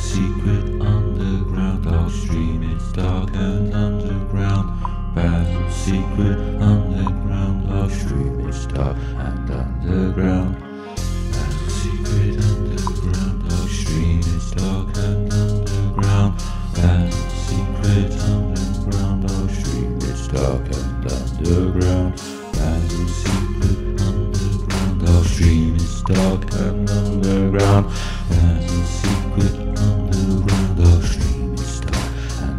secret underground, our stream is dark and underground. Basil's secret underground, our stream is dark and underground. Basil's secret underground, our stream is dark and underground. Basil's secret underground, our stream is dark and underground. Basil's secret underground, our stream is dark and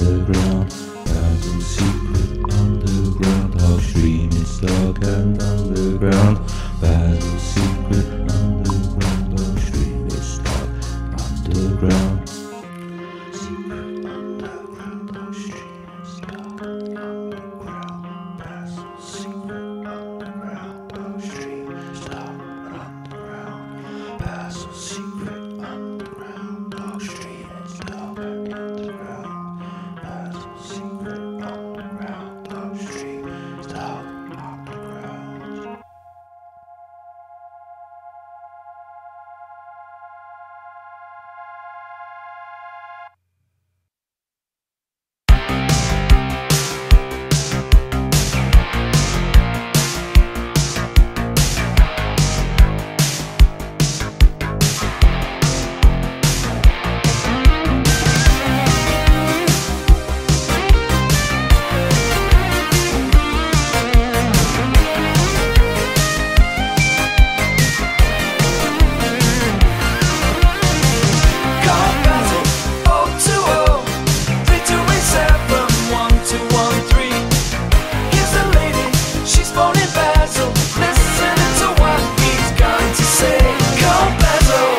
underground. Basil's secret underground, our stream is dark and underground. Basil's secret underground, our stream is dark and underground. Basil's secret underground, our stream is dark underground. Secret underground, our stream is dark underground. Basil's secret underground, our stream is dark underground. Basil's secret underground, our stream is dark underground. Basil's secret underground, our stream is dark underground. Call Basil 020 3287 1213. Here's a lady, she's phoning Basil, listening to what he's going to say. Call Basil.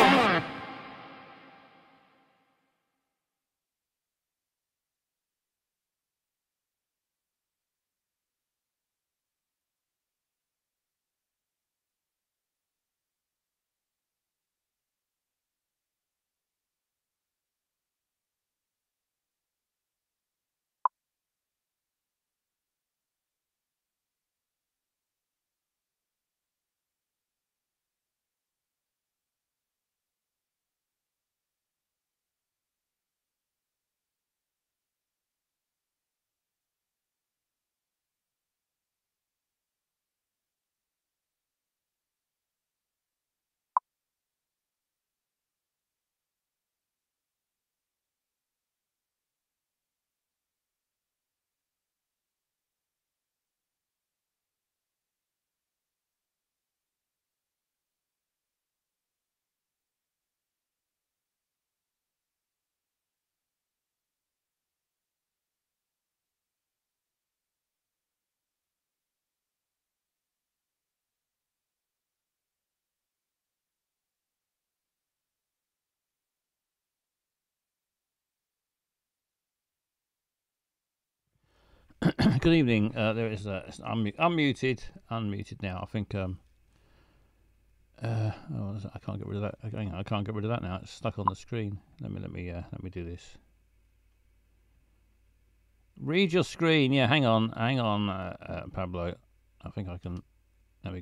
Good evening. There is unmuted now. I think. Oh, I can't get rid of that. Hang on, I can't get rid of that now. It's stuck on the screen. Let me do this. Read your screen. Yeah, hang on, Pablo. I think I can. There we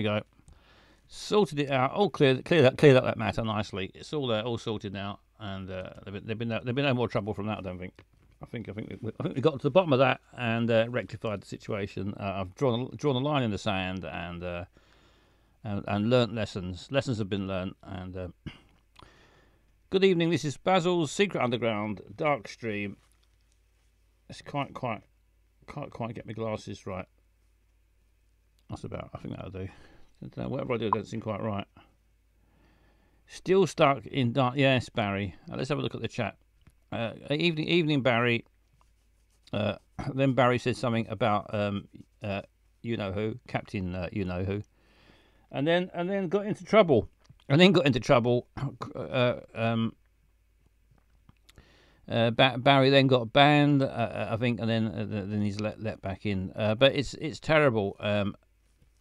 go. Sorted it out. All cleared up that matter nicely. It's all there, all sorted now, and there've been no more trouble from that. I don't think. I think we got to the bottom of that and rectified the situation. I've drawn a line in the sand and learnt lessons. Lessons have been learnt. And good evening. This is Basil's Secret Underground Dark Stream. It's can't quite get my glasses right. That's about. I think that'll do. Whatever I do, it doesn't seem quite right. Still stuck in dark. Yes, Barry. Let's have a look at the chat. Evening, Barry. Then Barry said something about you know who, Captain you know who, and then got into trouble. Barry then got banned, I think, and then he's let back in. But it's terrible.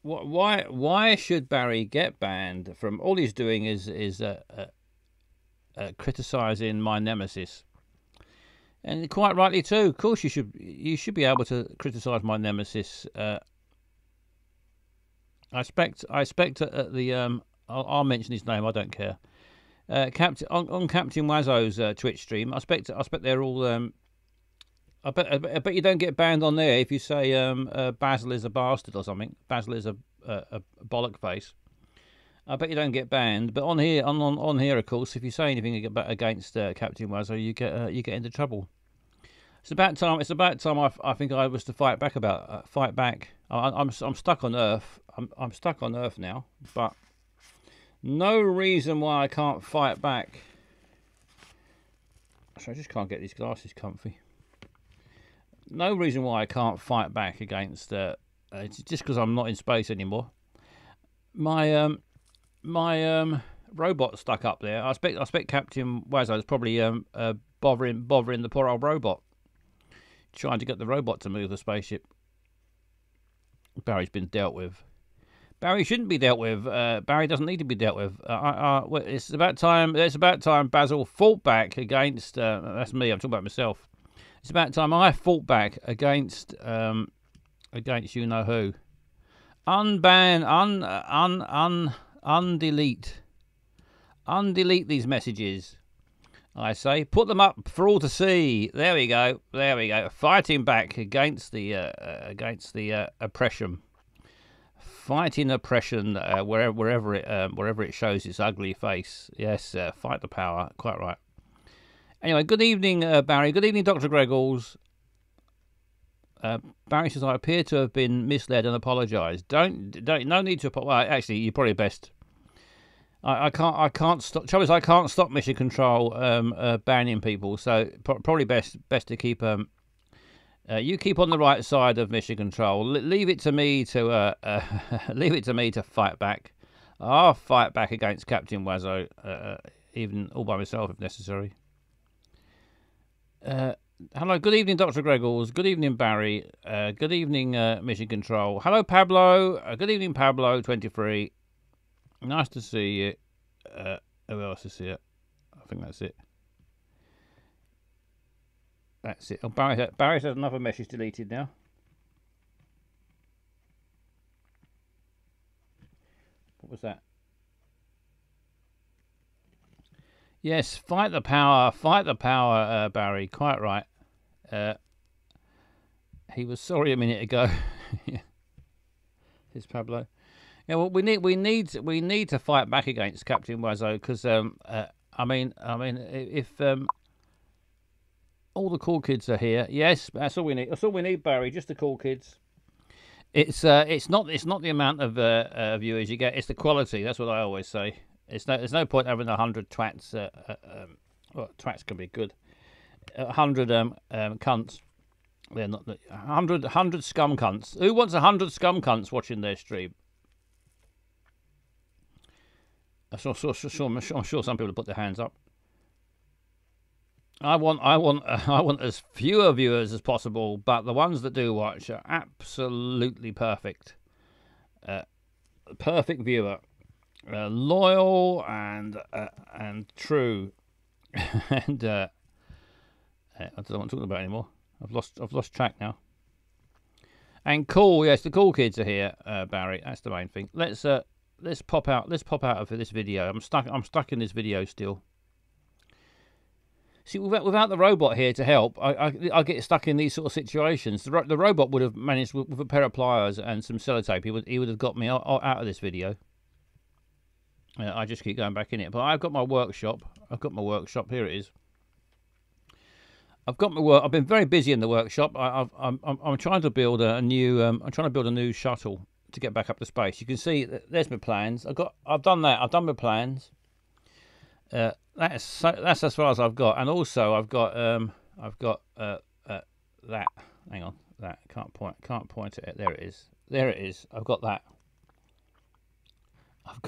Why should Barry get banned from? All he's doing is criticising my nemesis. And quite rightly too. Of course, you should be able to criticise my nemesis. I expect at the I'll mention his name. I don't care. Captain on Captain Wazzo's Twitch stream. I expect they're all. I bet you don't get banned on there if you say Basil is a bastard or something. Basil is a bollock face. I bet you don't get banned. But on here, on here, of course, if you say anything against Captain Wazzo, you get into trouble. It's about time. It's about time. I think I was to fight back. I'm stuck on Earth. I'm stuck on Earth now. But no reason why I can't fight back. So I just can't get these glasses comfy. No reason why I can't fight back against. It's just because I'm not in space anymore. My robot stuck up there. I expect Captain Wazzo is probably bothering the poor old robot, trying to get the robot to move the spaceship. Barry's been dealt with. Barry shouldn't be dealt with. Barry doesn't need to be dealt with. Well, it's about time. It's about time Basil fought back against. That's me. I'm talking about myself. It's about time I fought back against you know who. Unban, undelete these messages. I say, put them up for all to see. There we go. There we go. Fighting back against the oppression. Fighting oppression wherever it shows its ugly face. Yes, fight the power. Quite right. Anyway, good evening, Barry. Good evening, Dr. Greggles. Barry says, I appear to have been misled and apologise. No need to apologise. Well, actually, you're probably best. I can't stop. Trouble is, I can't stop Mission Control banning people. So probably best to keep. You keep on the right side of Mission Control. Leave it to me to fight back. I'll fight back against Captain Wazzo, even all by myself if necessary. Hello, good evening, Dr. Greggles. Good evening, Barry. Good evening, Mission Control. Hello, Pablo. Good evening, Pablo, 23. Nice to see you. Who else is here? I think that's it. That's it. Oh, Barry says another message deleted now. What was that? Yes, fight the power, Barry. Quite right. He was sorry a minute ago. Here's Pablo. Yeah, well, we need to fight back against Captain Wazzo because I mean, if all the cool kids are here, yes, that's all we need. That's all we need, Barry. Just the cool kids. It's not the amount of viewers you get. It's the quality. That's what I always say. There's no point having 100 twats. Well, twats can be good. 100 cunts. They're not 100 scum cunts. Who wants 100 scum cunts watching their stream? I'm sure some people put their hands up. I want as fewer viewers as possible, but the ones that do watch are absolutely perfect. Perfect viewer. Loyal and true, and I don't know what I'm talking about anymore. I've lost track now. And cool, yes, the cool kids are here, Barry. That's the main thing. Let's pop out of this video. I'm stuck in this video still. See, without the robot here to help, I get stuck in these sort of situations. The robot would have managed with a pair of pliers and some sellotape. He would have got me out of this video. I just keep going back in it, but I've got my workshop. Here it is. I've got my work. I've been very busy in the workshop. I'm trying to build a new. I'm trying to build a new shuttle to get back up to space. You can see there's my plans. I've done that. I've done my plans. That's as far as I've got, and also I've got that. Hang on, that can't point at it. There it is. There it is. I've got that.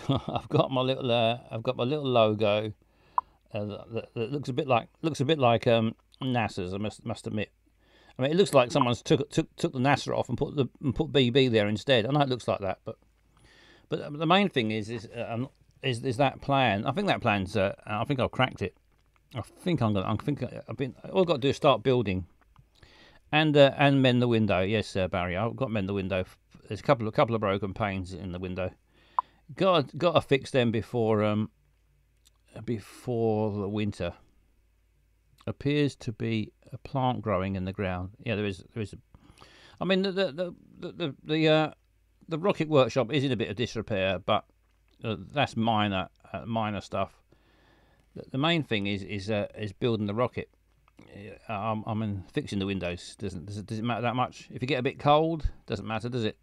I've got my little logo that looks a bit like NASA's. I must admit. I mean, it looks like someone's took the NASA off and put BB there instead. I know it looks like that, but the main thing is that plan. I think that plan's. I think I've cracked it. All I've got to do is start building, and mend the window. Yes, Barry, I've got to mend the window. There's a couple of broken panes in the window. Got to fix them before before the winter. Appears to be a plant growing in the ground. Yeah, there is. I mean, the rocket workshop is in a bit of disrepair, but that's minor stuff. The main thing is building the rocket. I mean, fixing the windows does it matter that much? If you get a bit cold, doesn't matter, does it?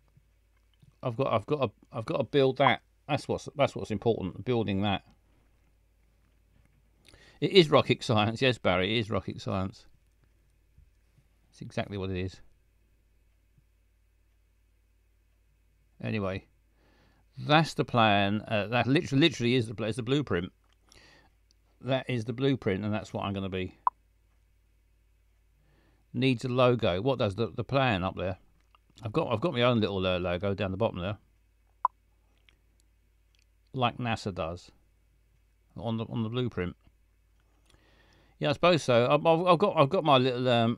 I've got to build that. That's what's important. Building that. It is rocket science, yes, Barry. It is rocket science. It's exactly what it is. Anyway, that's the plan. That literally is the blueprint. That is the blueprint, and that's what I'm going to be. Needs a logo. What does the plan up there? I've got my own little logo down the bottom there, like NASA does on the blueprint. Yeah, I suppose so. I've got my little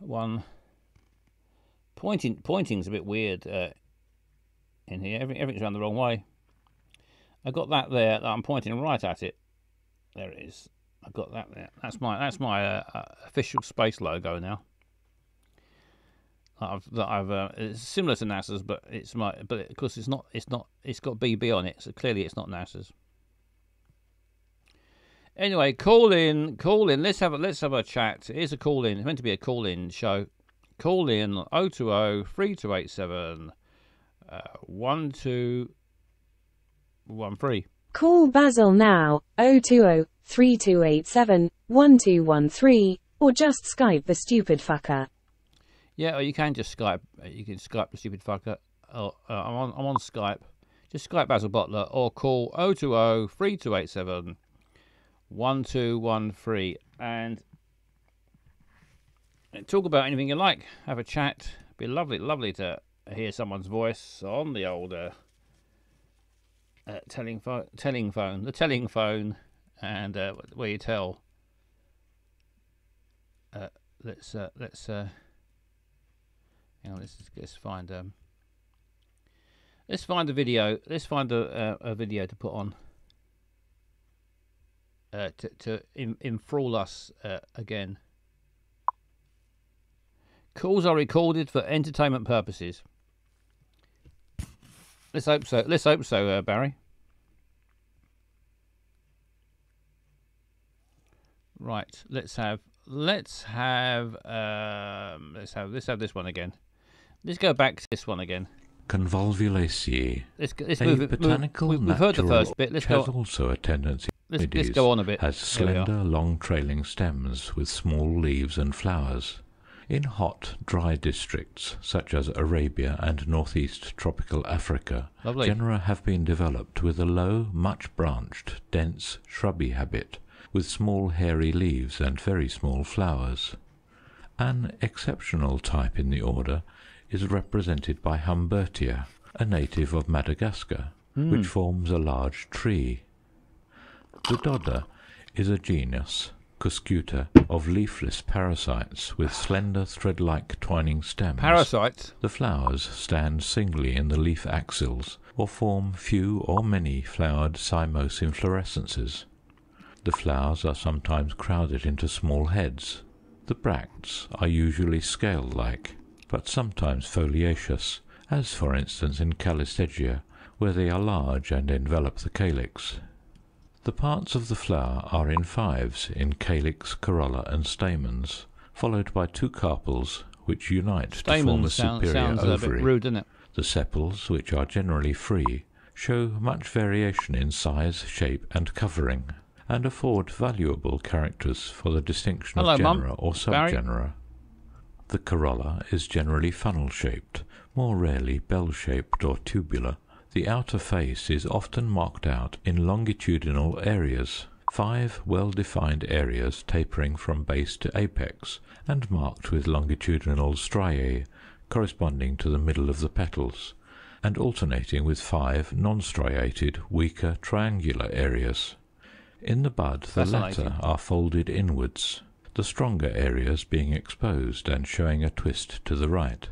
one. Pointing's a bit weird in here. Everything's around the wrong way. I got that there. I'm pointing right at it. There it is. I've got that there. That's my official space logo now. It's similar to NASA's, but of course it's not. It's got BB on it, so clearly it's not NASA's. Anyway, call in. Let's have a chat. Here's a call in. It's meant to be a call in show. Call in 020 3287 1213. Call Basil now 020 3287 1213, or just Skype the stupid fucker. Yeah, or you can just Skype. You can Skype the stupid fucker. I'm on Skype. Just Skype Basil Butler, or call 020 3287 1213 and talk about anything you like. Have a chat. Be lovely to hear someone's voice on the old telling phone, and where you tell. Let's hang on. Let's find a video. Let's find a video to put on. To enthrall us again. Calls are recorded for entertainment purposes. Let's hope so. Barry. Right. Let's have this one again. Let's go back to this one again. Convolvulaceae. Let's a botanical we've heard the first bit. Which has also a tendency. Let's go on a bit. Has slender, long trailing stems with small leaves and flowers. In hot, dry districts such as Arabia and northeast tropical Africa, Lovely. genera have been developed with a low, much branched, dense, shrubby habit, with small hairy leaves and very small flowers. An exceptional type in the order is represented by Humbertia, a native of Madagascar, which forms a large tree. The dodder is a genus, Cuscuta, of leafless parasites with slender thread-like twining stems. Parasites? The flowers stand singly in the leaf axils or form few or many flowered cymose inflorescences. The flowers are sometimes crowded into small heads. The bracts are usually scale-like, but sometimes foliaceous, as for instance in Calistegia, where they are large and envelop the calyx. The parts of the flower are in fives in calyx, corolla, and stamens, followed by two carpels which unite to form a superior sounds ovary. A bit rude, doesn't it? The sepals, which are generally free, show much variation in size, shape, and covering, and afford valuable characters for the distinction of genera or subgenera. The corolla is generally funnel-shaped, more rarely bell-shaped or tubular. The outer face is often marked out in longitudinal areas, 5 well-defined areas tapering from base to apex, and marked with longitudinal striae corresponding to the middle of the petals, and alternating with 5 non-striated, weaker triangular areas. In the bud, the latter are folded inwards, the stronger areas being exposed and showing a twist to the right.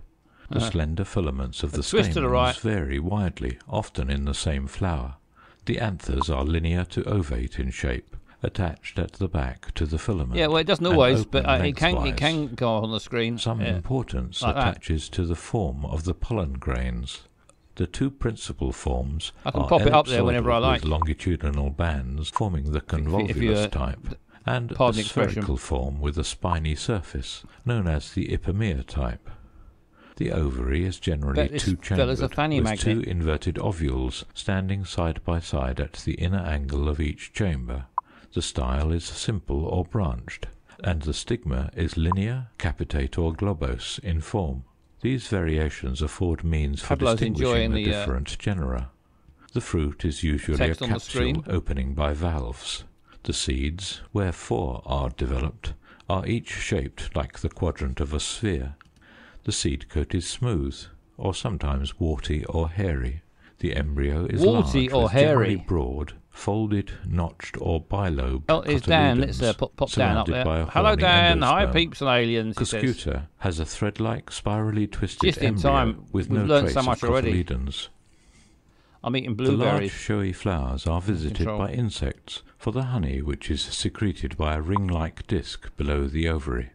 The slender filaments of the stamens vary widely, often in the same flower. The anthers are linear to ovate in shape, attached at the back to the filament. Yeah, well, it doesn't always, but it can go on the screen. Some importance attaches to the form of the pollen grains. The two principal forms I can pop it up there whenever I like. with longitudinal bands forming the convolvulus type, and a spherical form with a spiny surface, known as the ipomere type. The ovary is generally two-chambered, with two inverted ovules standing side by side at the inner angle of each chamber. The style is simple or branched, and the stigma is linear, capitate, or globose in form. These variations afford means for distinguishing the different genera. The fruit is usually a capsule opening by valves. The seeds, where 4 are developed, are each shaped like the quadrant of a sphere. The seed coat is smooth, or sometimes warty or hairy. The embryo is large, generally broad, folded, notched, or bilobed. Oh, it's Dan. Let's pop Dan up there. Hello, Dan. Hi, peeps and aliens. Cuscuta has a thread-like, spirally twisted embryo with no trace of cotyledons. I'm eating blueberries. The large, showy flowers are visited by insects for the honey, which is secreted by a ring-like disc below the ovary.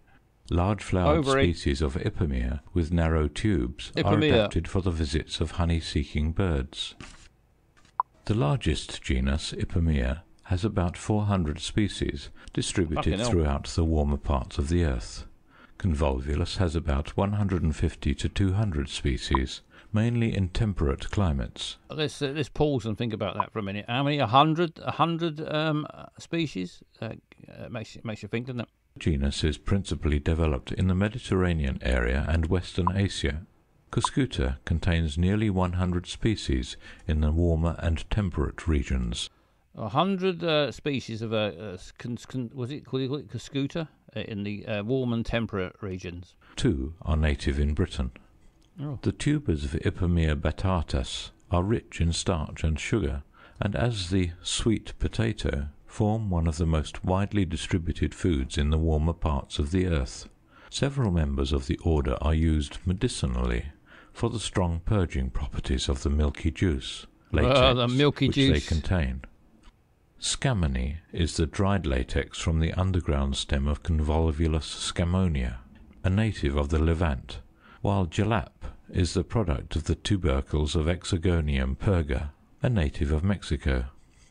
Large flowered species of ipomere with narrow tubes are adapted for the visits of honey-seeking birds. The largest genus, Ipomere, has about 400 species distributed throughout the warmer parts of the earth. Convolvulus has about 150 to 200 species, mainly in temperate climates. Let's pause and think about that for a minute. How many? 100 species? Makes you think, doesn't it? The genus is principally developed in the Mediterranean area and Western Asia. Cuscuta contains nearly 100 species in the warmer and temperate regions. 100 species of was it called Cuscuta in the warm and temperate regions. 2 are native in Britain. Oh. The tubers of Ipomere batatas are rich in starch and sugar, and as the sweet potato, form one of the most widely distributed foods in the warmer parts of the earth. Several members of the order are used medicinally for the strong purging properties of the milky juice, latex, which they contain. Scammony is the dried latex from the underground stem of Convolvulus scamonia, a native of the Levant, while jalap is the product of the tubercles of Hexagonium purga, a native of Mexico.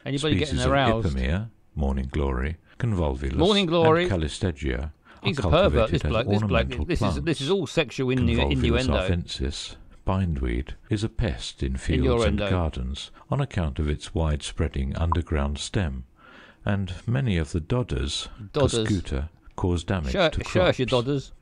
Anybody Species getting aroused? Of Ipomere, morning glory, convolvulus, and calistegia He's a pervert, this bloke. This is all sexual innuendo. Arfensis, bindweed, is a pest in fields and gardens on account of its wide-spreading underground stem, and many of the dodders. Cuscuta, cause damage to crops. Your dodders.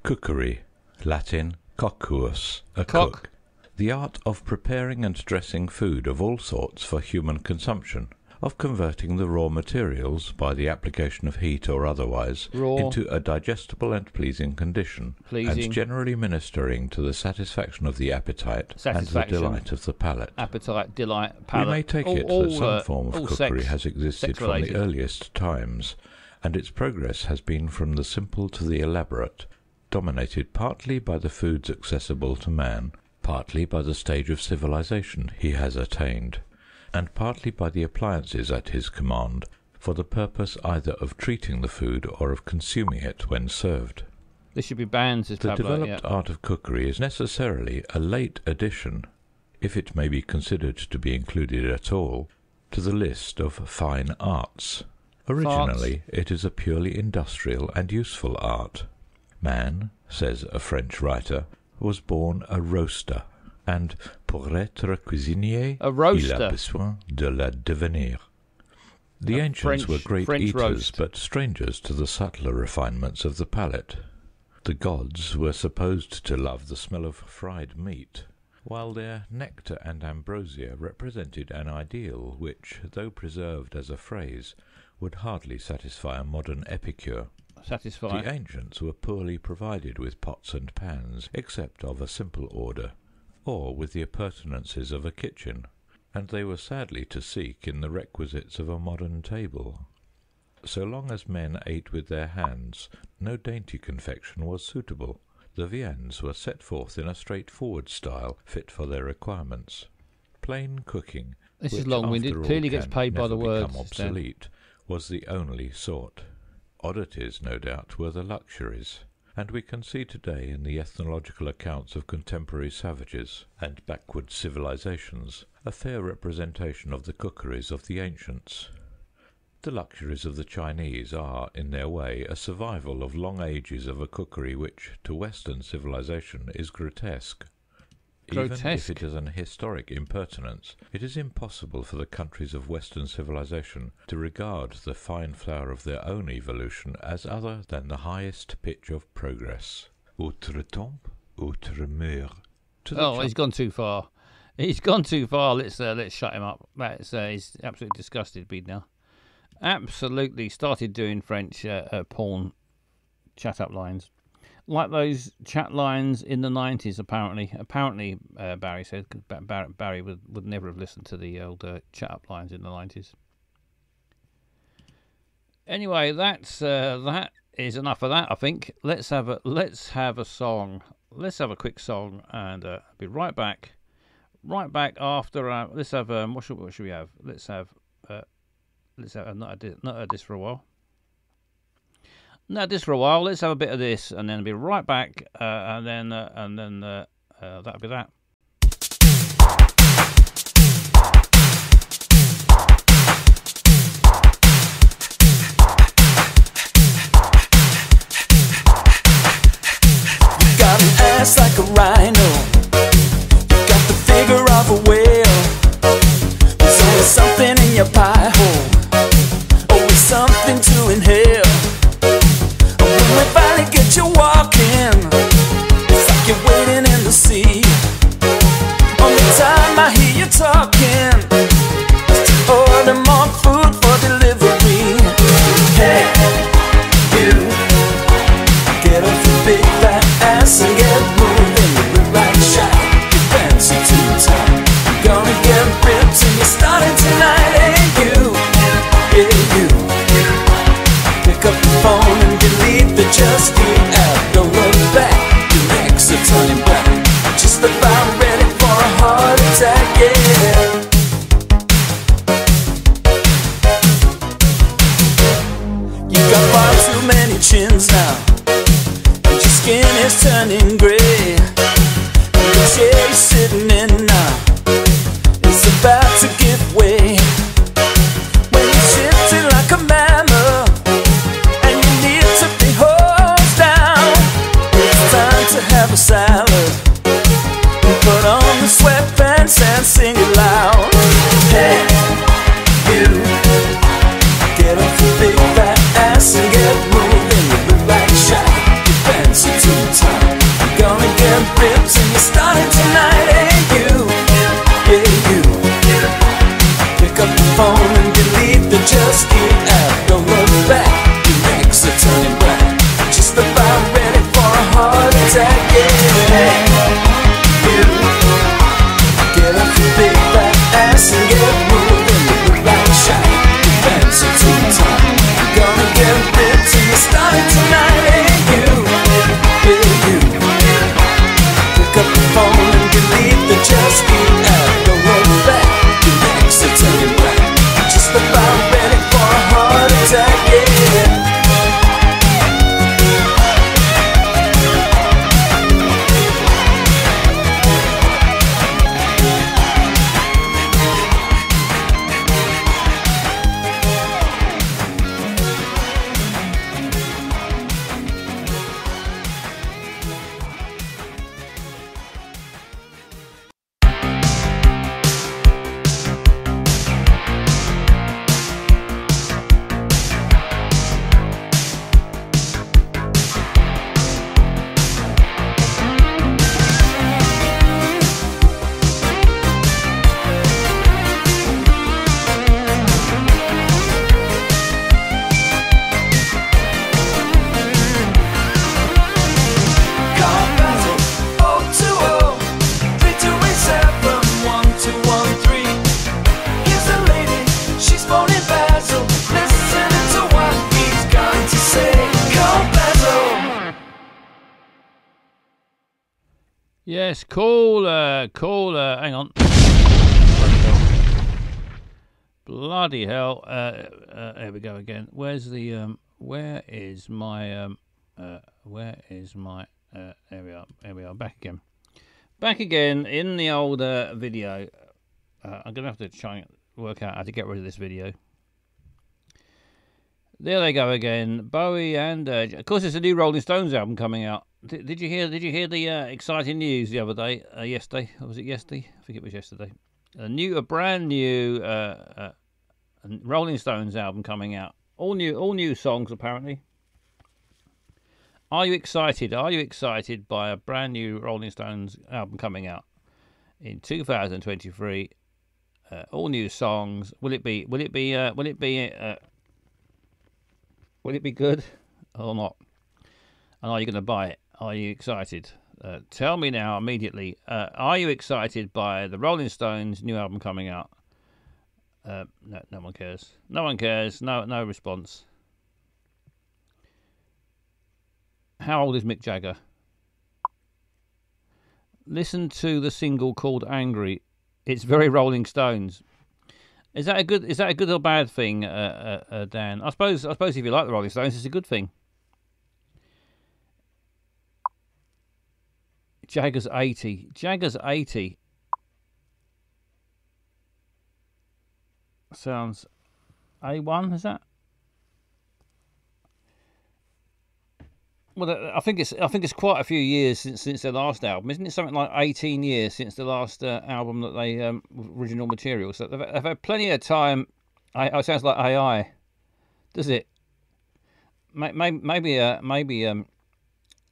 Cookery, Latin coccuus, a cook. The art of preparing and dressing food of all sorts for human consumption, of converting the raw materials, by the application of heat or otherwise, into a digestible and pleasing condition, and generally ministering to the satisfaction of the appetite and the delight of the palate. Appetite, delight, palate. We may take it that some form of cookery has existed from the earliest times, and its progress has been from the simple to the elaborate, dominated partly by the foods accessible to man, partly by the stage of civilization he has attained, and partly by the appliances at his command for the purpose either of treating the food or of consuming it when served. This should be banned, says Pablo. The developed art of cookery is necessarily a late addition, if it may be considered to be included at all, to the list of fine arts. Originally, it is a purely industrial and useful art. Man, says a French writer, was born a roaster, and pour être cuisinier, il a besoin de la devenir. The ancients were great eaters, but strangers to the subtler refinements of the palate. The gods were supposed to love the smell of fried meat, while their nectar and ambrosia represented an ideal which, though preserved as a phrase, would hardly satisfy a modern epicure. The ancients were poorly provided with pots and pans, except of a simple order, or with the appurtenances of a kitchen, and they were sadly to seek in the requisites of a modern table. So long as men ate with their hands, no dainty confection was suitable. The viands were set forth in a straightforward style fit for their requirements. Plain cooking This is long-winded. Clearly gets paid by the words. Become obsolete, was the only sort. Oddities, no doubt, were the luxuries, and we can see today in the ethnological accounts of contemporary savages and backward civilizations a fair representation of the cookeries of the ancients. The luxuries of the Chinese are, in their way, a survival of long ages of a cookery which, to Western civilization, is grotesque. Even if it is an historic impertinence, it is impossible for the countries of Western civilization to regard the fine flower of their own evolution as other than the highest pitch of progress. Outre-tombe, outre-mur. Oh, he's gone too far. He's gone too far. Let's shut him up. He's absolutely disgusted, Bede, now. Absolutely started doing French porn chat-up lines. Like those chat lines in the 90s, apparently. Barry said, because Barry would never have listened to the old chat-up lines in the 90s. Anyway, that is enough of that, I think. Let's have a song. Let's have a quick song, and be right back. Right back after. Let's have what should we have? Let's have not had this for a while. Not this for a while. Let's have a bit of this, and then be right back, and then that'll be that. You got an ass like a rhino. You got the figure of a whale. There's always something in your pie hole. Always something to inhale. When we finally get you walking, it's like you're waiting in the sea. Only time I hear you talking is to order more food for delivery. Hey, you, get off your big fat ass and get moving. You look like a shot, your fancy too tight. You're gonna get ripped and you're starting tonight. Hey, you, yeah, you, pick up the phone and delete the Just Eat app. Don't look back, your legs are turning black. Just about ready for a heart attack, yeah. You got far too many chins now, and your skin is turning grey. And the chair you're sitting in now is about to give way. When you're shifting like a mammoth, to have a salad and put on the sweatpants and sing it loud. Hey, you, get off your big fat ass and get moving. You look like a shot, your pants are too tight. You're gonna get ripped and you're starting tonight. Hey, you, yeah, you, pick up the phone and delete the Just Eat app. Don't look back, your legs are turning black. Just about ready for a heart attack, yeah. You, get off your big fat ass and get moving. You look like a shot, your pants are too tight. You're gonna get ripped and you're starting tonight. Hey, you, yeah, you, pick up the phone and delete the Just Eat app. Don't look back, your legs are turning black. Just about ready for a heart attack, yeah. Yes, caller. Hang on. Bloody hell! Here we go again. Where's the Where is my There we are. Here we are. Back again. Back again in the old video. I'm gonna have to try and work out how to get rid of this video. There they go again. Bowie and of course, there's a new Rolling Stones album coming out. Did you hear? Did you hear the exciting news the other day? Yesterday, or was it yesterday? I think it was yesterday. A brand new Rolling Stones album coming out. All new songs apparently. Are you excited? Are you excited by a brand new Rolling Stones album coming out in 2023? All new songs. Will it be good or not? And are you going to buy it? Are you excited? Tell me now immediately. Are you excited by the Rolling Stones new album coming out? No one cares. No one cares. No response. How old is Mick Jagger? Listen to the single called "Angry." It's very Rolling Stones. Is that a good or bad thing, Dan? I suppose if you like the Rolling Stones, it's a good thing. Jagger's 80. Jagger's 80. Sounds A1, is that? Well, I think it's quite a few years since their last album, isn't it? Something like 18 years since the last album that they original material. So they've had plenty of time. It sounds like AI, does it? Maybe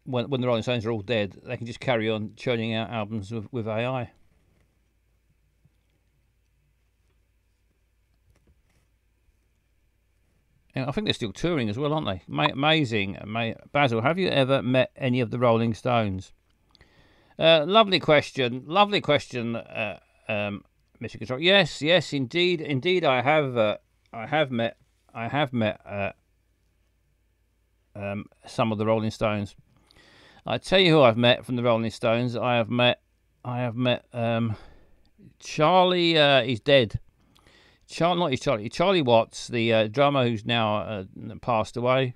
when the Rolling Stones are all dead, they can just carry on churning out albums with AI. And I think they're still touring as well, aren't they? Amazing. Basil, have you ever met any of the Rolling Stones? Lovely question. Lovely question, Mr. Control. Yes, indeed. I have met some of the Rolling Stones. I tell you who I've met from the Rolling Stones. I have met Charlie. He's dead. Charlie Watts, the drummer who's now passed away.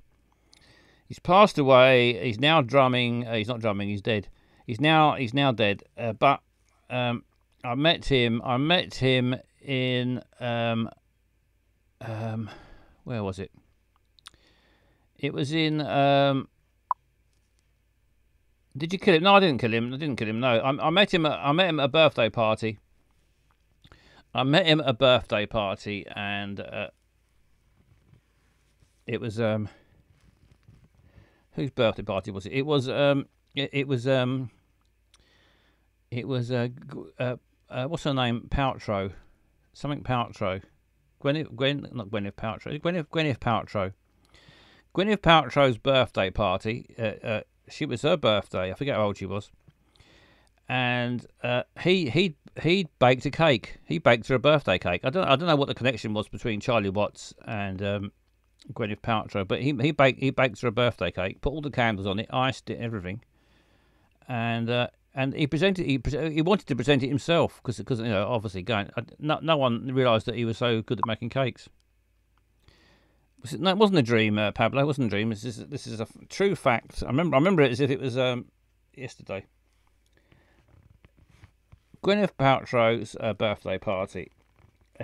He's passed away. He's now drumming. He's not drumming. He's dead. He's now dead. But I met him. In where was it? It was in. Did you kill him? No, I didn't kill him. No, I met him at a birthday party. And it was whose birthday party was it? It was what's her name? Paltrow, something Paltrow. Gwyneth Paltrow. Gwyneth Paltrow's birthday party. She was her birthday. I forget how old she was. And he baked a cake. He baked her a birthday cake. I don't know what the connection was between Charlie Watts and Gwyneth Paltrow, but he baked her a birthday cake, put all the candles on it, iced it, everything, and he wanted to present it himself because obviously no one realised that he was so good at making cakes. No, it wasn't a dream, Pablo. It wasn't a dream. This is a true fact. I remember it as if it was yesterday. Gwyneth Paltrow's birthday party.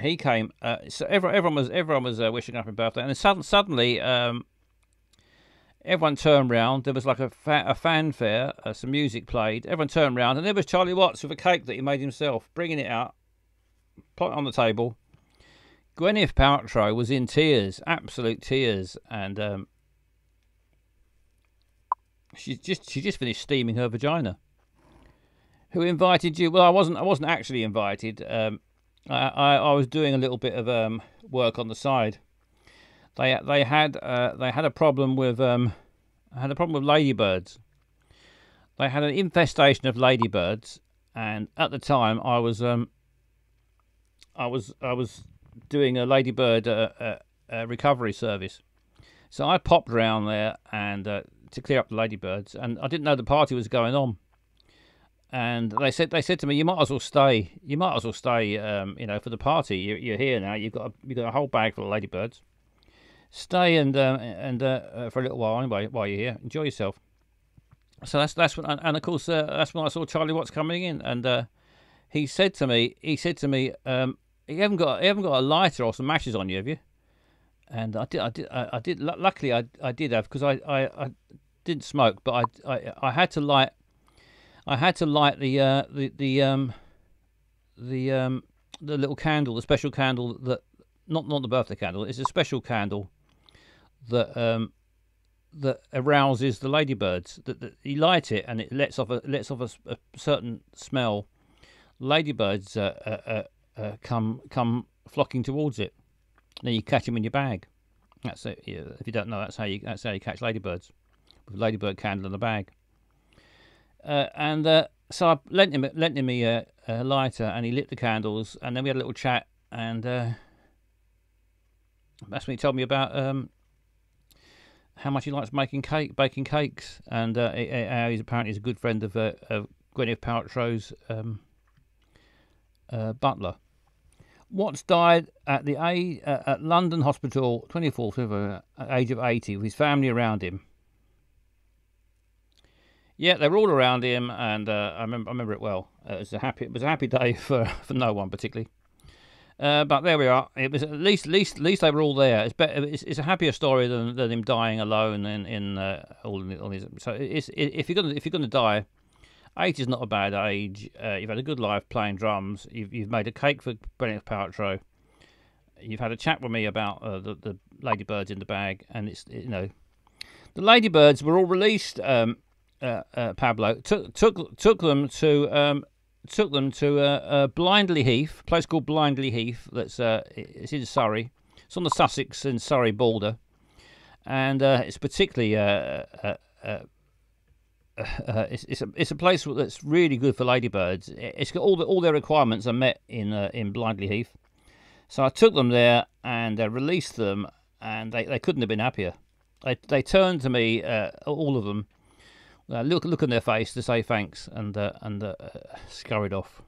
He came. So everyone was wishing happy birthday, and then suddenly everyone turned round. There was like a fanfare. Some music played. Everyone turned round, and there was Charlie Watts with a cake that he made himself, bringing it out, put it on the table. Gwyneth Paltrow was in tears, absolute tears, and she just finished steaming her vagina. Who invited you? Well, I wasn't actually invited. I was doing a little bit of work on the side. They had a problem with ladybirds. They had an infestation of ladybirds, and at the time I was doing a ladybird recovery service. So I popped round there and to clear up the ladybirds, and I didn't know the party was going on. and they said to me, you might as well stay. You might as well stay. For the party. You're here now. You've got a whole bag full of ladybirds. Stay and for a little while anyway. While you're here, enjoy yourself. So that's when, and of course that's when I saw Charlie Watts coming in, and he said to me, you haven't got a lighter or some matches on you, have you? And I did. Luckily, I did have, because I didn't smoke, but I had to light. I had to light the little candle, the special candle that not the birthday candle. It's a special candle that arouses the ladybirds. That you light it and it lets off a certain smell. Ladybirds come flocking towards it. Then you catch them in your bag. That's it. Yeah, if you don't know, that's how you catch ladybirds, with a ladybird candle in the bag. So I lent him a lighter, and he lit the candles, and then we had a little chat, and that's when he told me about how much he likes baking cakes, and how he's apparently a good friend of Gwyneth Paltrow's butler. Watts died at London Hospital, 24th of age of 80, with his family around him. Yeah, they were all around him, and I remember it well. It was a happy day for no one particularly. But there we are. It was at least they were all there. It's a happier story than him dying alone in all his. So if you're gonna die, 80 is not a bad age. You've had a good life playing drums. You've made a cake for Gwyneth Paltrow. You've had a chat with me about the ladybirds in the bag, and the ladybirds were all released. Pablo took them to Blindley Heath, a place called Blindley Heath. It's in Surrey. It's on the Sussex and Surrey border, and it's particularly it's a place that's really good for ladybirds. It's got all their requirements are met in Blindley Heath. So I took them there and released them, and they couldn't have been happier. They turned to me, all of them, look on their face to say thanks, and scurried off.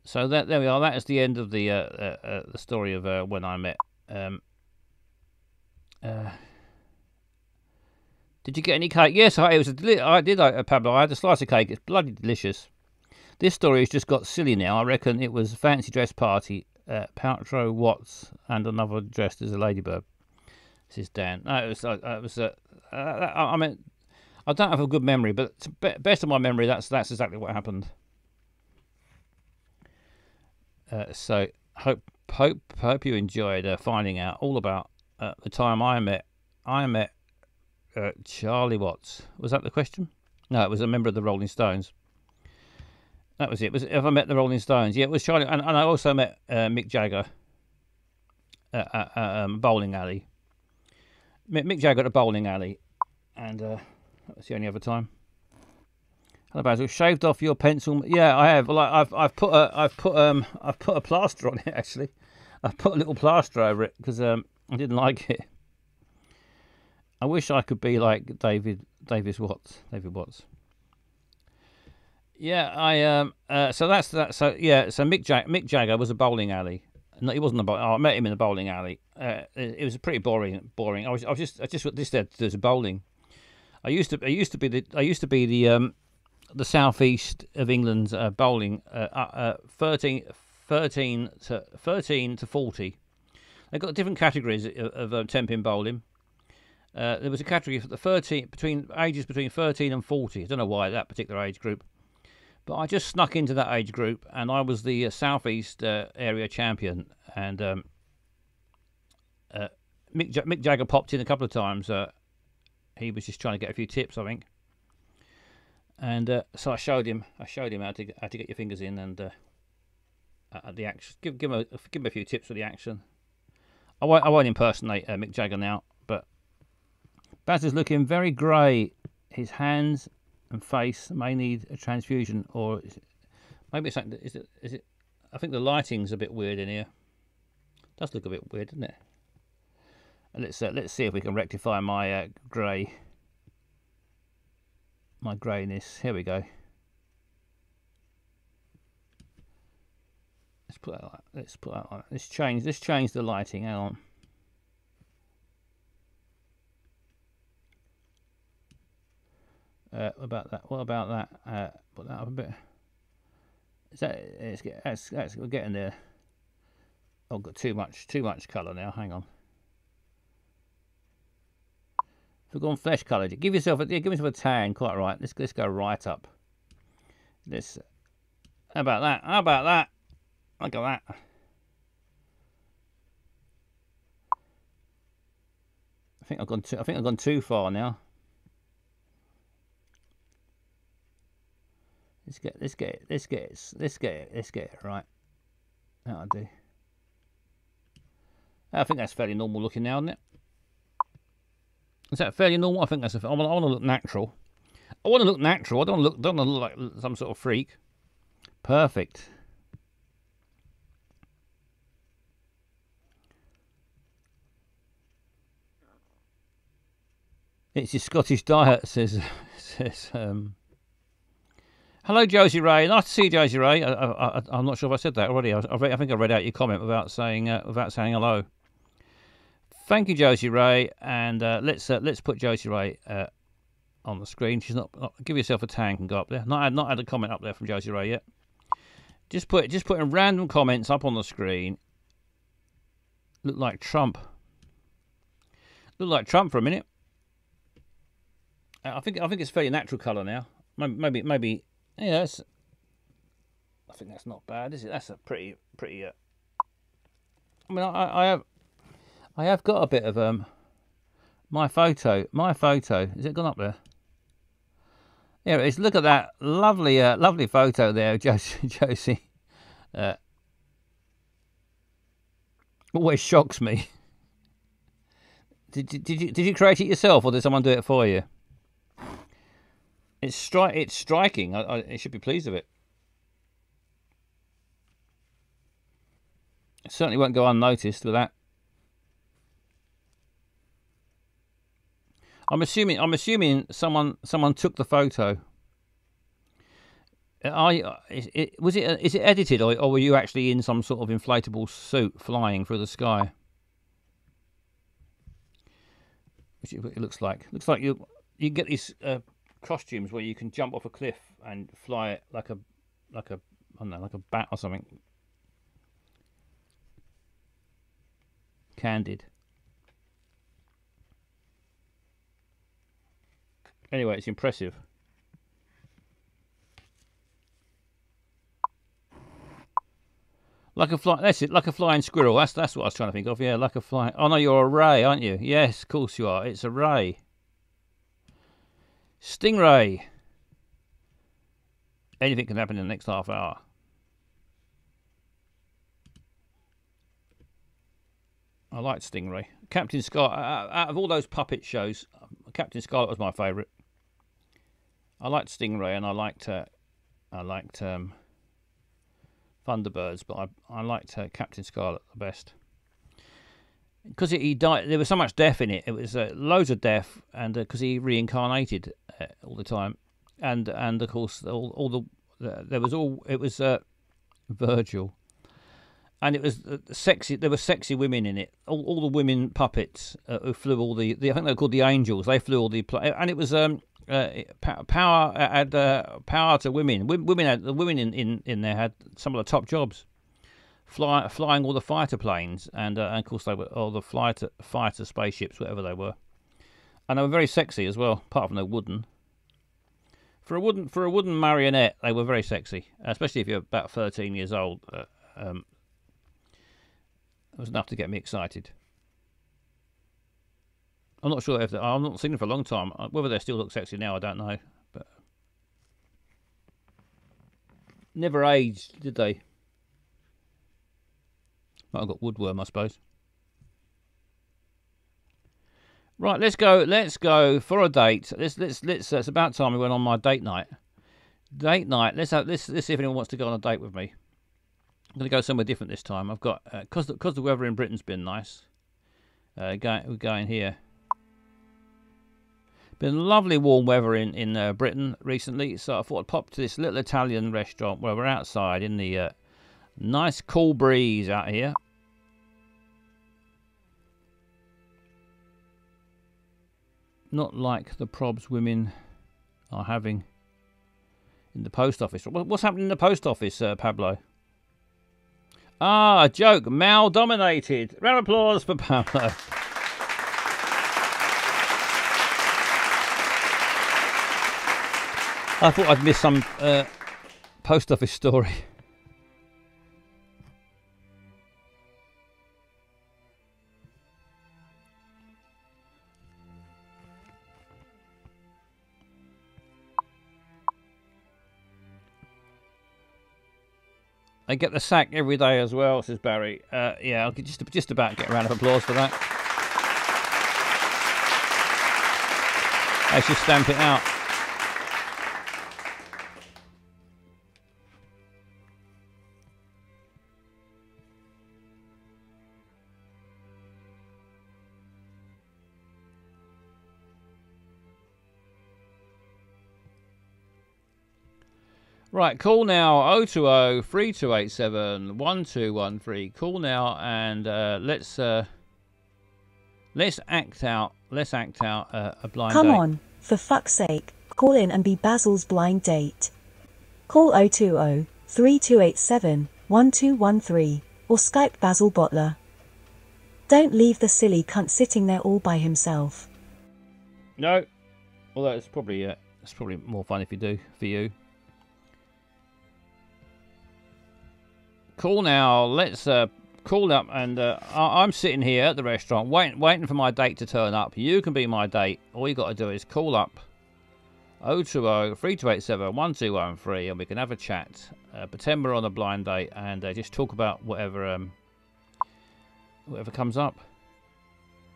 So there we are. That is the end of the story of when I met. Did you get any cake? Yes, I did, Pablo. I had a slice of cake. It's bloody delicious. This story has just got silly now. I reckon it was a fancy dress party. Paltrow, Watts, and another dressed as a ladybird. This is Dan. No, it was. I mean, I don't have a good memory, but to best of my memory, that's exactly what happened. So hope you enjoyed finding out all about the time I met Charlie Watts. Was that the question? No, it was a member of the Rolling Stones. That was it. If I met the Rolling Stones, yeah, it was Charlie, and I also met Mick Jagger at a bowling alley. Mick Jagger at a bowling alley, and that was the only other time. Hello, Basil. Shaved off your pencil? Yeah, I have. Well, I've put a plaster on it actually. I've put a little plaster over it because I didn't like it. I wish I could be like David Watts. Yeah, so that's that. So yeah, so Mick Jagger was a bowling alley. No, he wasn't I met him in a bowling alley. It was pretty boring. I just said there's bowling. I used to be the southeast of England's bowling 13 to 40. They've got different categories of 10-pin bowling. There was a category for the between 13 and 40. I don't know why that particular age group, but I just snuck into that age group, and I was the southeast area champion. And Mick Jagger popped in a couple of times. He was just trying to get a few tips, I think. And so I showed him how to get your fingers in, and the action. Give him a few tips for the action. I won't impersonate Mick Jagger now, but Basil's looking very grey. His hands and face may need a transfusion, or maybe it's something. Is it? I think the lighting's a bit weird in here. It does look a bit weird, doesn't it? And let's see if we can rectify my greyness. Here we go. Let's put that like, let's put that on. Let's change the lighting. Hang on. What about that? What about that? Put that up a bit. Is that? That's we're getting there. Oh, got too much colour now. Hang on. If we've gone flesh coloured, give yourself a tan. Quite right. Let's go right up. This. How about that? How about that? Look at that. I think I've gone too far now. Let's get it right. That'll do. I think that's fairly normal looking now, isn't it? Is that fairly normal? I think that's. I want to look natural. I want to look natural. I don't want to look like some sort of freak. Perfect. It's your Scottish diet, says. Hello, Josie Ray. Nice to see you, Josie Ray. I'm not sure if I said that already. I think I read out your comment without saying hello. Thank you, Josie Ray. And let's put Josie Ray on the screen. She's not. Give yourself a tan and go up there. Not had a comment up there from Josie Ray yet. Just putting random comments up on the screen. Look like Trump. Look like Trump for a minute. I think it's fairly natural colour now. Maybe. Yeah, I think that's not bad, is it? That's a pretty. I mean, I have got a bit of my photo. Has it gone up there? Yeah, it is. Look at that lovely photo there, Josie. Always shocks me. Did you create it yourself, or did someone do it for you? It's striking. I should be pleased with it. It certainly won't go unnoticed with that. I'm assuming someone took the photo. Is it edited, or were you actually in some sort of inflatable suit flying through the sky? Which it looks like. Looks like you get these costumes where you can jump off a cliff and fly it like a I don't know, like a bat or something. Candid. Anyway, it's impressive. Like a fly. That's it. Like a flying squirrel. That's what I was trying to think of. Yeah, like a flying. Oh no, you're a ray, aren't you? Yes, of course you are. It's a ray. Stingray. Anything can happen in the next half hour. I liked Stingray. Captain Scarlet. Out of all those puppet shows, Captain Scarlet was my favourite. I liked Stingray, and I liked Thunderbirds, but I liked Captain Scarlet the best. Because he died, there was so much death in it. It was loads of death, and because he reincarnated all the time, and of course it was Virgil, and it was sexy. There were sexy women in it. All the women puppets who flew all the I think they were called the angels. They flew all the and it was power to women. The women in there had some of the top jobs. Flying all the fighter planes, and of course they were all the fighter spaceships, whatever they were, and they were very sexy as well. Apart from they're wooden. For a wooden marionette, they were very sexy, especially if you're about 13 years old. It was enough to get me excited. I'm not sure I've not seen them for a long time. Whether they still look sexy now, I don't know. But never aged, did they? Might have got woodworm, I suppose. Right, let's go for a date. Let's. It's about time we went on my date night. Date night. Let's see if anyone wants to go on a date with me. I'm going to go somewhere different this time. I've got because the weather in Britain's been nice. We're going here. Been lovely warm weather in Britain recently, so I thought I'd pop to this little Italian restaurant where we're outside in the Nice cool breeze out here. Not like the probs women are having in the post office. What's happening in the post office, Pablo? Ah, a joke. Male dominated. Round of applause for Pablo. I thought I'd missed some post office story. I get the sack every day as well, says Barry. Yeah, I'll just about get a round of applause for that. I should stamp it out. Right, call now 020 3287 1213. Call now and let's act out a blind Come date. on, for fuck's sake, call in and be Basil's blind date. Call 020 3287 1213 or Skype Basil Bottler. Don't leave the silly cunt sitting there all by himself. No, although it's probably more fun if you do for you. Call now. Let's call up, and I'm sitting here at the restaurant waiting for my date to turn up. You can be my date. All you got to do is call up 020 3287 1213 and we can have a chat. Pretend we're on a blind date and just talk about whatever comes up.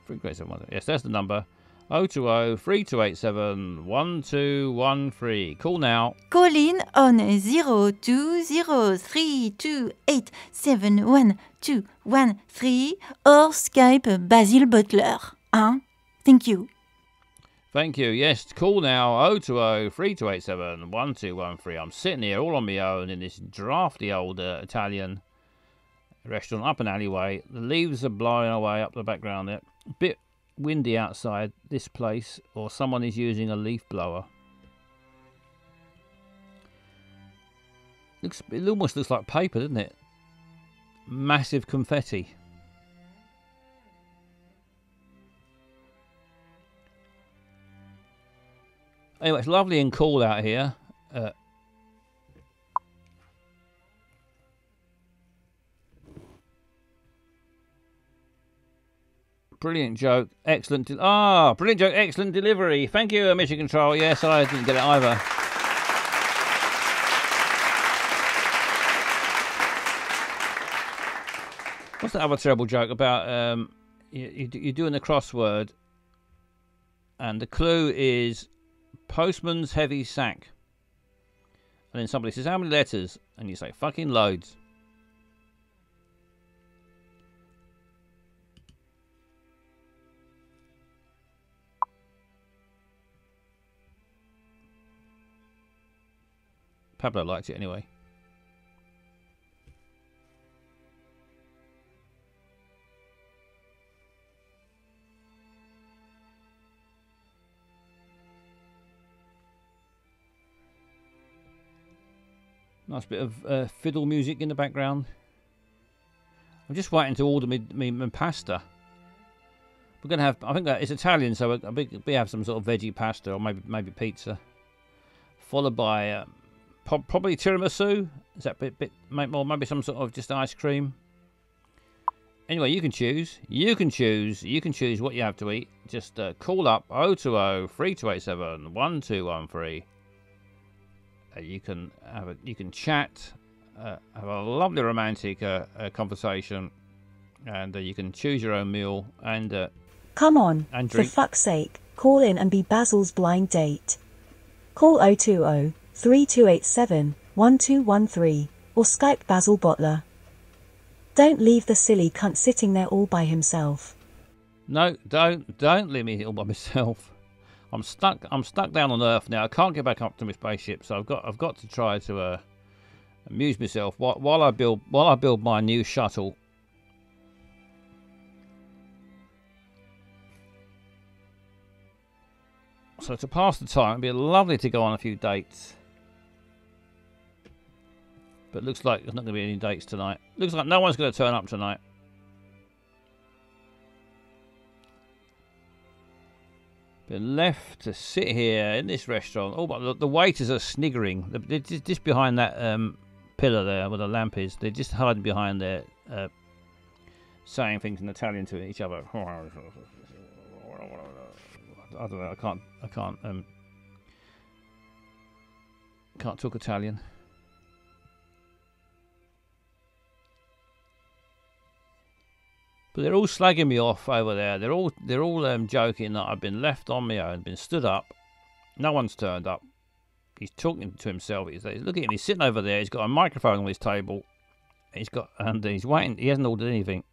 3287. Yes, that's the number. 020 3287 1213. Call now. Call in on 02032871213 or Skype Basil Butler. Hein? Thank you. Thank you. Yes, call now 020 3287 1213. I'm sitting here all on my own in this drafty old Italian restaurant up an alleyway. The leaves are blowing away up the background there. A bit windy outside this place, or someone is using a leaf blower. It almost looks like paper, doesn't it? Massive confetti. Anyway, it's lovely and cool out here. Brilliant joke, excellent. Brilliant joke, excellent delivery. Thank you, Mission Control. Yes, I didn't get it either. What's that other terrible joke about? You're doing the crossword, and the clue is postman's heavy sack. And then somebody says, "How many letters?" And you say, "Fucking loads." Pablo liked it anyway. Nice bit of fiddle music in the background. I'm just waiting to order me pasta. We're gonna have. I think it's Italian, so we have some sort of veggie pasta or maybe pizza, followed by. Probably tiramisu. Is that a bit or maybe some sort of just ice cream? Anyway, you can choose. You can choose what you have to eat. Just call up 020 3287 1213. You can chat, have a lovely romantic conversation, and you can choose your own meal and Come on, and for drink. fuck's sake, call in and be Basil's blind date. Call 020 3287 1213 or Skype Basil Bottler. Don't leave the silly cunt sitting there all by himself. No, don't leave me all by myself. I'm stuck down on Earth now. I can't get back up to my spaceship, so I've got to try to Amuse myself while I build my new shuttle. So to pass the time, it'd be lovely to go on a few dates. But looks like there's not going to be any dates tonight. Looks like no one's going to turn up tonight. Been left to sit here in this restaurant. Oh, but the waiters are sniggering. They're just behind that pillar there where the lamp is. They're just hiding behind there, saying things in Italian to each other. I don't know. I can't talk Italian. But they're all slagging me off over there. They're all joking that I've been left on my own, been stood up. No one's turned up. He's talking to himself. He's looking at him. He's sitting over there. He's got a microphone on his table. He's waiting. He hasn't ordered anything.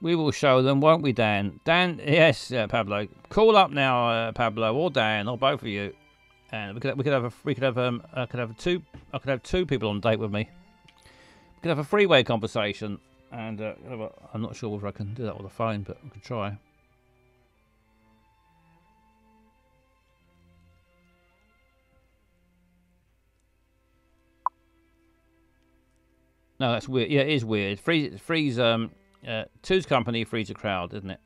We will show them, won't we, Dan? Dan, yes, Pablo. Call up now, Pablo, or Dan, or both of you, and I could have two people on a date with me. We could have a three-way conversation, and I'm not sure whether I can do that with the phone, but I could try. No, that's weird. Yeah, it is weird. Freeze. Two's company, frees a crowd, isn't it?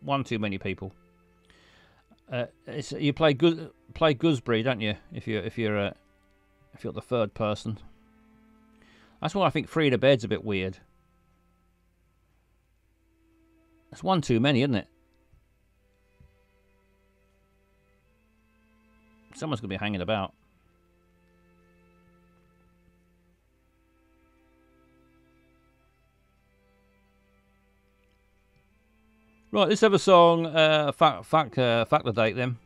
One too many people. You play gooseberry, don't you? If you're the third person. That's why I think three to bed's a bit weird. That's one too many, isn't it? Someone's gonna be hanging about. Right, let's have a song. Fuck the date then.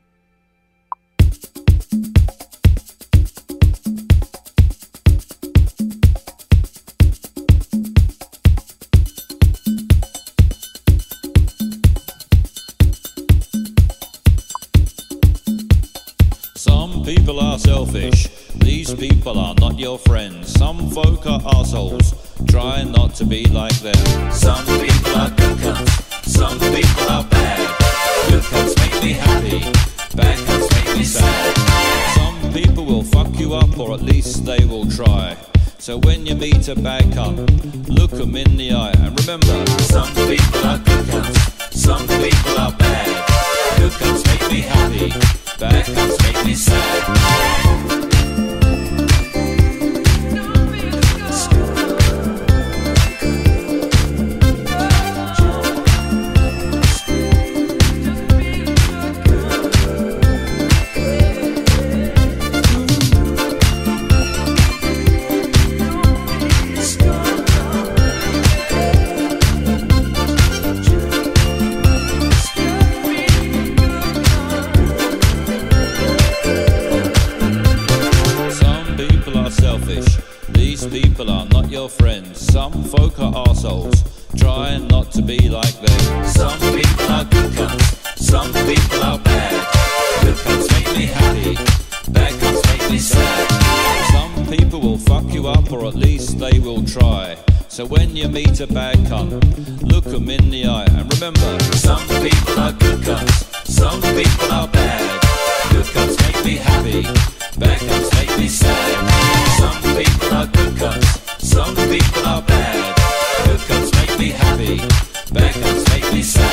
Some people are selfish. These people are not your friends. Some folk are assholes. Try not to be like them. Some people are good cunts. Some people are bad. Good cunts make me happy. Bad cunts make me sad. Some people will fuck you up, or at least they will try. So when you meet a bad cunt, look them in the eye and remember, some people are good cunts. Some people are bad. Good cunts make me happy. Bad cunts make me sad. People are not your friends. Some folk are arseholes. Try not to be like them. Some people are good cunts. Some people are bad. Good cunts make me happy. Bad cunts make me sad. Some people will fuck you up, or at least they will try. So when you meet a bad cunt, look them in the eye and remember, some people are good cunts. Some people are bad. Good cunts make me happy. Bad cunts make me sad. Some people are good cunts. Some people are bad. Good cunts make me happy. Bad cunts make me sad.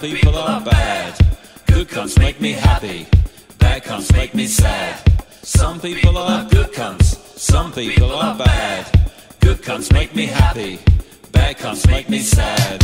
People are bad. Good cunts make me happy. Bad cunts make me sad. Some people are good cunts. Some people are bad. Good cunts make me happy. Bad cunts make me sad.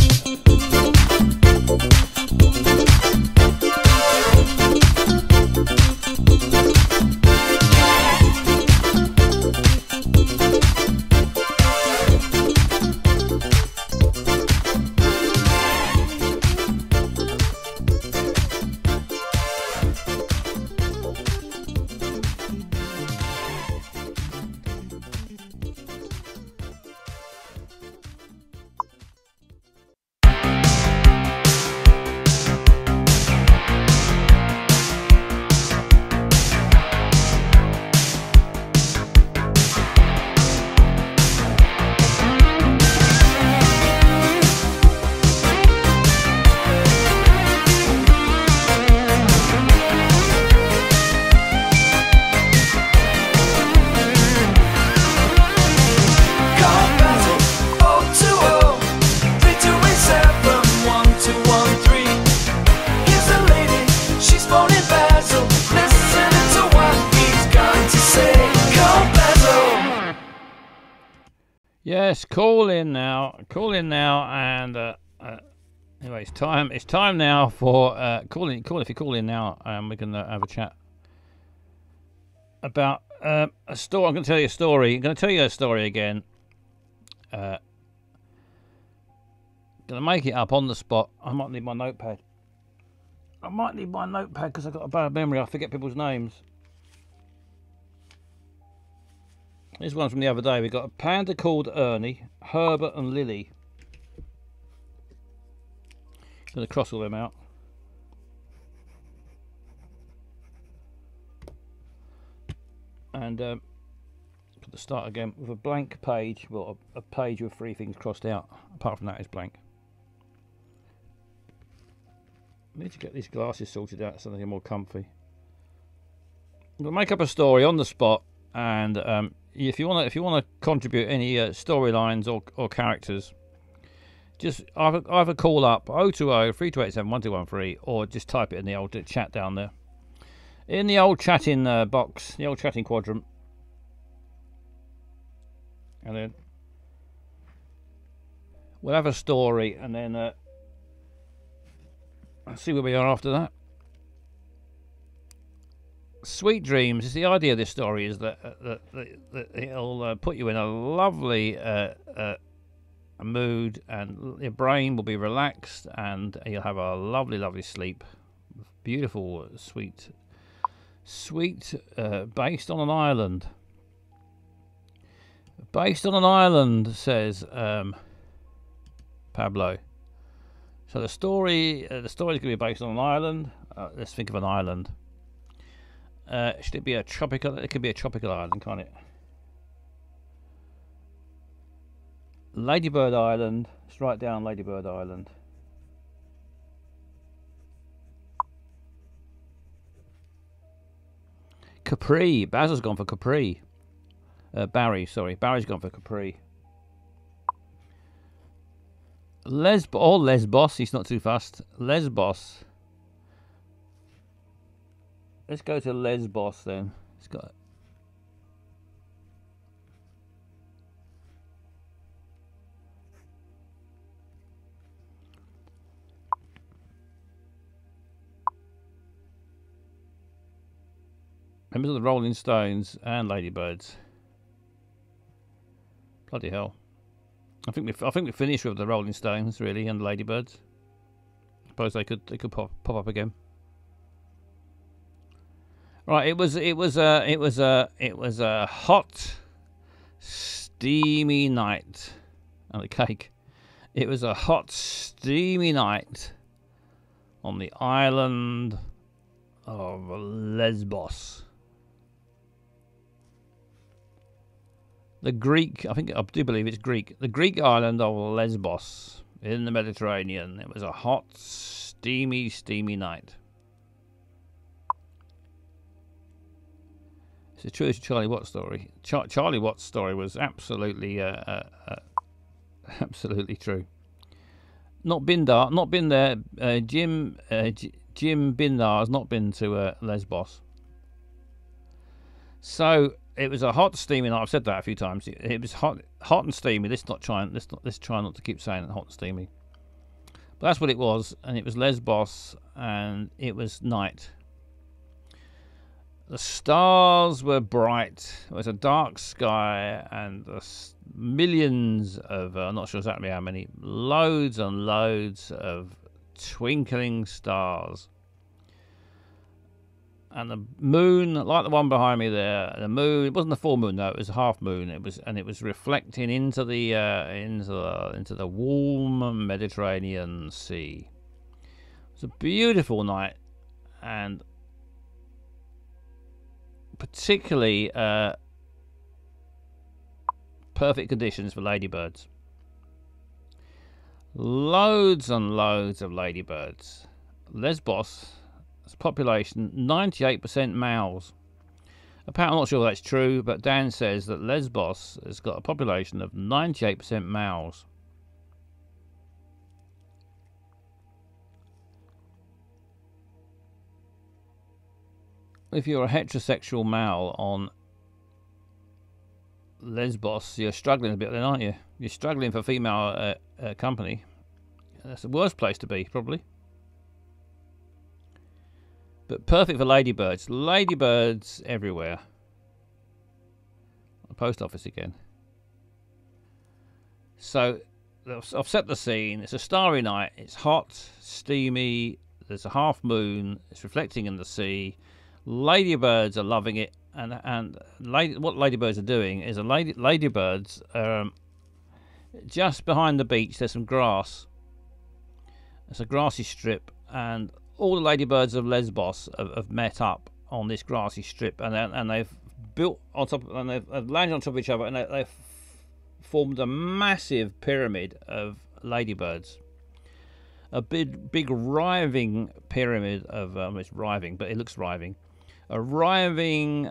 Yes, call in now. Call in now, and anyway, it's time. It's time now for call in. Call if you call in now, and we can have a chat about a story. I'm going to tell you a story. I'm going to tell you a story again. Going to make it up on the spot. I might need my notepad. Because I've got a bad memory. I forget people's names. This one's from the other day. We got a panda called Ernie, Herbert, and Lily. Going to cross all them out. And got to start again with a blank page. Well, a page with 3 things crossed out. Apart from that, it's blank. I need to get these glasses sorted out so they're more comfy. We'll make up a story on the spot, and if you want to contribute any storylines or characters, just either call up 020 3287 1213 or just type it in the old chat down there, in the old chatting box, the old chatting quadrant, and then we'll have a story, and then I'll see where we are after that. Sweet dreams is the idea of this story, is that it'll put you in a lovely mood, and your brain will be relaxed, and you'll have a lovely sleep. Beautiful, sweet, based on an island. Based on an island, says Pablo. So the story is going to be based on an island. Let's think of an island. Should it be a tropical? It could be a tropical island, can't it? Ladybird Island. Let's write down Ladybird Island. Capri. Basil's gone for Capri. Barry's gone for Capri. Lesbos. He's not too fast. Lesbos. Let's go to Lesbos then. It's got. Members of the Rolling Stones and Ladybirds. Bloody hell! I think we finished with the Rolling Stones really and the Ladybirds. I suppose they could pop up again. Right, it was a hot, steamy night on the cake. It was a hot, steamy night on the island of Lesbos. The Greek, I do believe it's Greek. The Greek island of Lesbos in the Mediterranean. It was a hot, steamy night. It's a true Charlie Watts story. Charlie Watts' story was absolutely, absolutely true. Not been there. Jim Bindar has not been to Lesbos. So it was a hot, steamy night. I've said that a few times. It was hot and steamy. Let's try not to keep saying it hot and steamy. But that's what it was, and it was Lesbos, and it was night. The stars were bright. It was a dark sky, and millions of, I'm not sure exactly how many, loads and loads of twinkling stars. And the moon, like the one behind me there, the moon, it wasn't a full moon though, it was a half moon. It was reflecting into the warm Mediterranean Sea. It was a beautiful night, and particularly perfect conditions for ladybirds. Loads and loads of ladybirds. Lesbos, population 98% males. Apparently, I'm not sure that's true, but Dan says that Lesbos has got a population of 98% males. If you're a heterosexual male on Lesbos, you're struggling a bit then, aren't you? You're struggling for female company. That's the worst place to be, probably. But perfect for ladybirds. Ladybirds everywhere. The post office again. So, I've set the scene. It's a starry night. It's hot, steamy. There's a half moon. It's reflecting in the sea. Ladybirds are loving it. And what ladybirds are doing is ladybirds just behind the beach. There's some grass. It's a grassy strip, and all the ladybirds of Lesbos have met up on this grassy strip, and they've built on top, and they've landed on top of each other, and they've formed a massive pyramid of ladybirds. A big writhing pyramid of it's writhing, but it looks writhing. A writhing,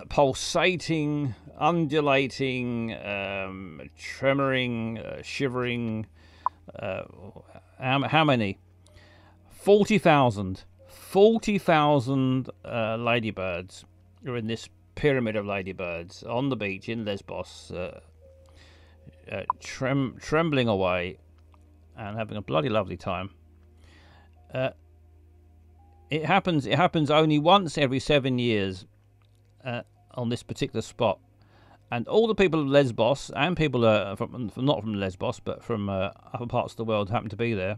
pulsating, undulating, tremoring, shivering. How many? 40,000. 40,000 ladybirds are in this pyramid of ladybirds on the beach in Lesbos, trembling away and having a bloody lovely time. It happens only once every 7 years on this particular spot, and all the people of Lesbos and people from not from Lesbos but from other parts of the world happen to be there.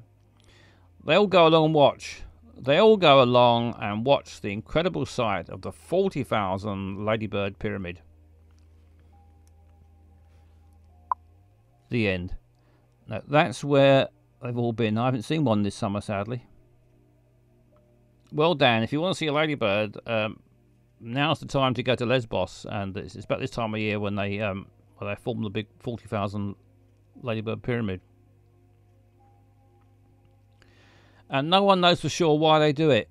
They all go along and watch. They all go along and watch the incredible sight of the 40,000 ladybird pyramid. The end. Now, that's where they've all been. I haven't seen one this summer, sadly. Well, Dan, if you want to see a ladybird, now's the time to go to Lesbos, and it's about this time of year when they form the big 40,000 ladybird pyramid. And no one knows for sure why they do it,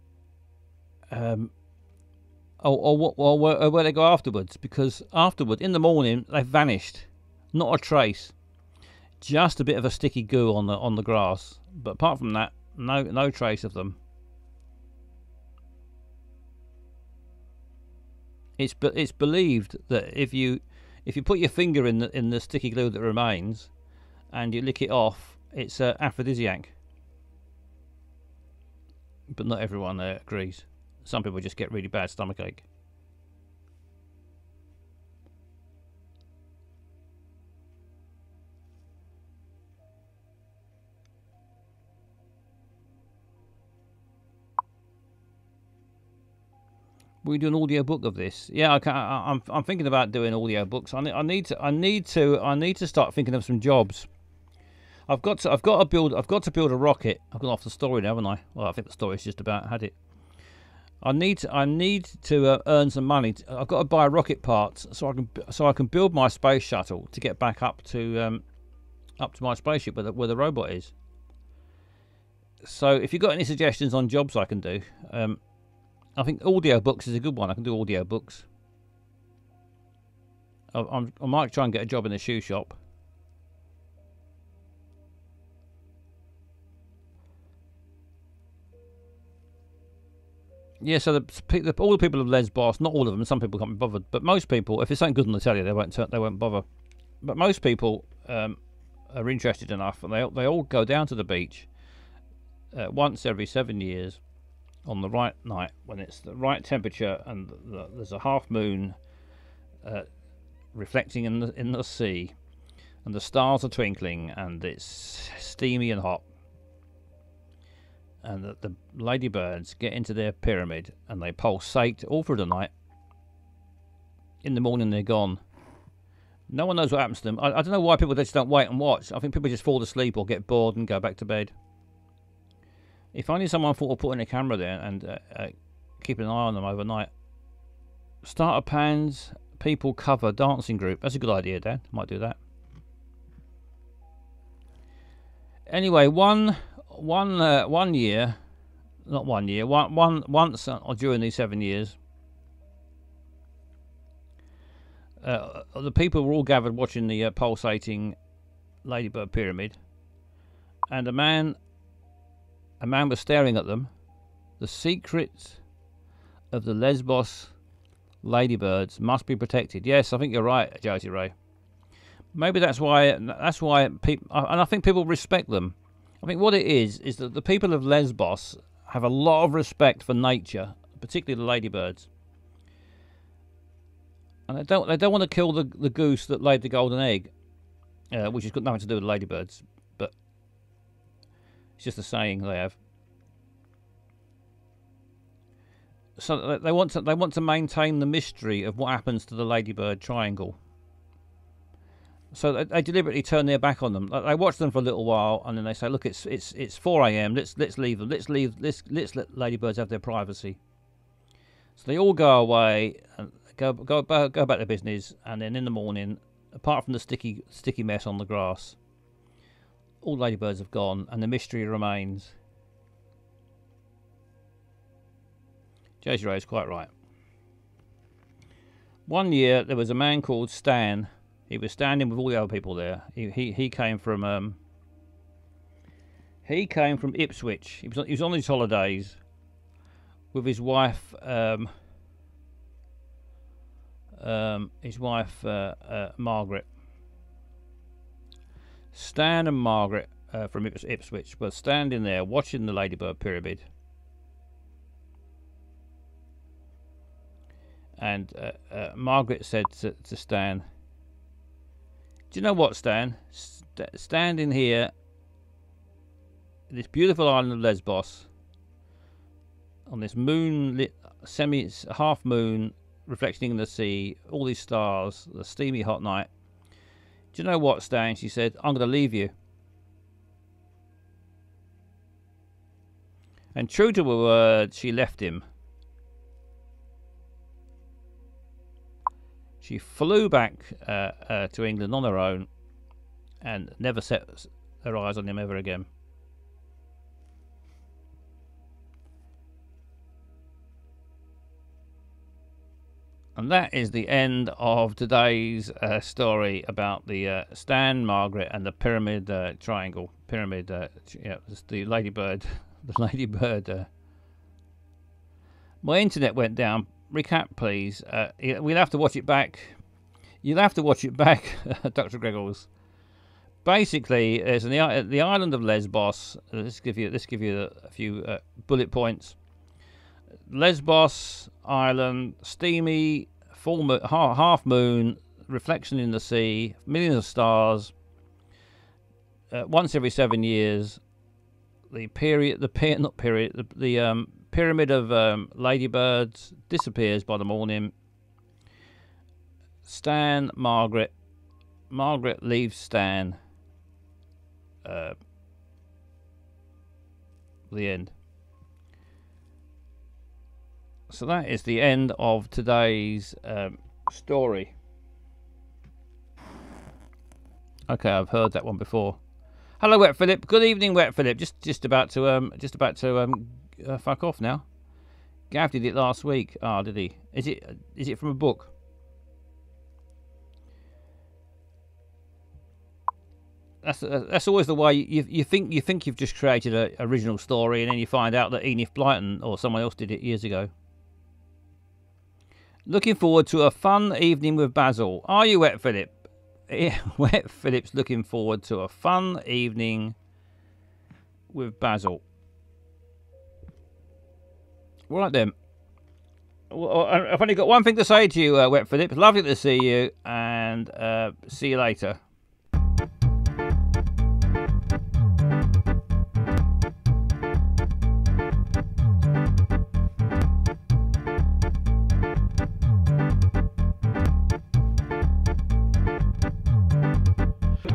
or where they go afterwards. Because afterwards, in the morning, they've vanished, not a trace, just a bit of a sticky goo on the grass. But apart from that, no trace of them. It's believed that if you put your finger in the sticky glue that remains, and you lick it off, it's aphrodisiac. But not everyone agrees. Some people just get really bad stomachache. We do an audio book of this. Yeah, I'm thinking about doing audio books. I need to start thinking of some jobs. I've got to build a rocket. I've gone off the story now, haven't I? Well, I think the story's just about had it. I need to earn some money. I've got to buy rocket parts so I can build my space shuttle to get back up to my spaceship where the robot is. So if you've got any suggestions on jobs I can do, I think audio books is a good one. I can do audio books. I might try and get a job in a shoe shop. Yeah, so all the people of Lesbos, not all of them, some people can't be bothered, but most people, if it's something good on the telly, they won't bother. But most people are interested enough, and they all go down to the beach once every 7 years on the right night when it's the right temperature and there's a half moon reflecting in the sea, and the stars are twinkling, and it's steamy and hot. And the ladybirds get into their pyramid and they pulsate all through the night. In the morning they're gone. No one knows what happens to them. I don't know why people just don't wait and watch. I think people just fall asleep or get bored and go back to bed. If only someone thought of putting a camera there and keep an eye on them overnight. Starter pans, people cover, dancing group. That's a good idea, Dan. Might do that. Anyway, once during these 7 years, the people were all gathered watching the pulsating ladybird pyramid, and a man was staring at them. The secret of the Lesbos Ladybirds must be protected. Yes, I think you're right, Josie Ray. Maybe that's why people, and I think people respect them. I think what it is that the people of Lesbos have a lot of respect for nature, particularly the ladybirds. And they don't want to kill the goose that laid the golden egg, which has got nothing to do with ladybirds, but it's just a saying they have. So they want to maintain the mystery of what happens to the ladybird triangle. So they deliberately turn their back on them. They watch them for a little while, and then they say, "Look, it's 4 a.m. Let's leave them. Let's let ladybirds have their privacy." So they all go away and go about their business, and then in the morning, apart from the sticky mess on the grass, all ladybirds have gone, and the mystery remains. Josie Ray is quite right. One year there was a man called Stan. He was standing with all the other people there. He came from Ipswich. He was on his holidays with his wife. Margaret. Stan and Margaret from Ipswich were standing there watching the Ladybird Pyramid. And Margaret said to Stan, "Do you know what, Stan? Standing here, this beautiful island of Lesbos, on this moonlit, half moon, reflecting in the sea, all these stars, the steamy hot night. Do you know what, Stan?" She said, "I'm going to leave you." And true to her word, she left him. She flew back to England on her own and never set her eyes on him ever again. And that is the end of today's story about the Stan, Margaret, and the pyramid triangle. Pyramid, the ladybird. The ladybird. My internet went down. Recap, please. We'll have to watch it back. You'll have to watch it back, Dr. Greggles. Basically, there's the island of Lesbos. Let's give you a few bullet points. Lesbos island, steamy, full moon, half moon, reflection in the sea, millions of stars. Once every 7 years, the pyramid of ladybirds disappears by the morning. Stan, Margaret leaves Stan. The end. So that is the end of today's story. Okay, I've heard that one before. Hello, Wet Philip. Good evening, Wet Philip. Just about to fuck off now. Gav did it last week. Ah, did he? Is it from a book? That's always the way you think you've just created an original story, and then you find out that Enid Blyton or someone else did it years ago. Looking forward to a fun evening with Basil. Are you, Wet Philip? Wet Philip's looking forward to a fun evening with Basil. Right then. Well, I've only got one thing to say to you, Wet Philip. Lovely to see you, and see you later.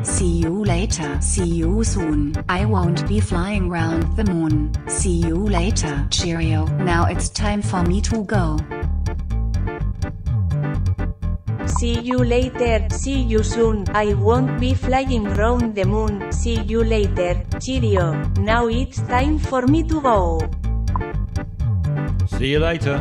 See you later. See you soon. I won't be flying round the moon. See you later. Cheerio. Now it's time for me to go. See you later. See you soon. I won't be flying round the moon. See you later. Cheerio. Now it's time for me to go. See you later.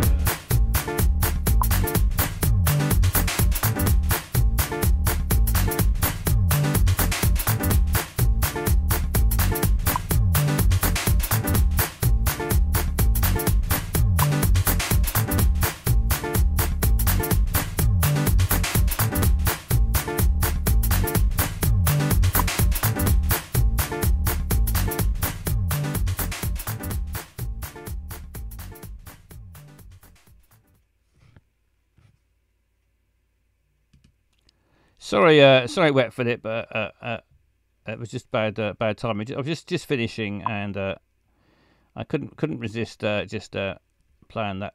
Sorry, Wet Philip. It was just bad timing. I was just finishing, and I couldn't resist playing that,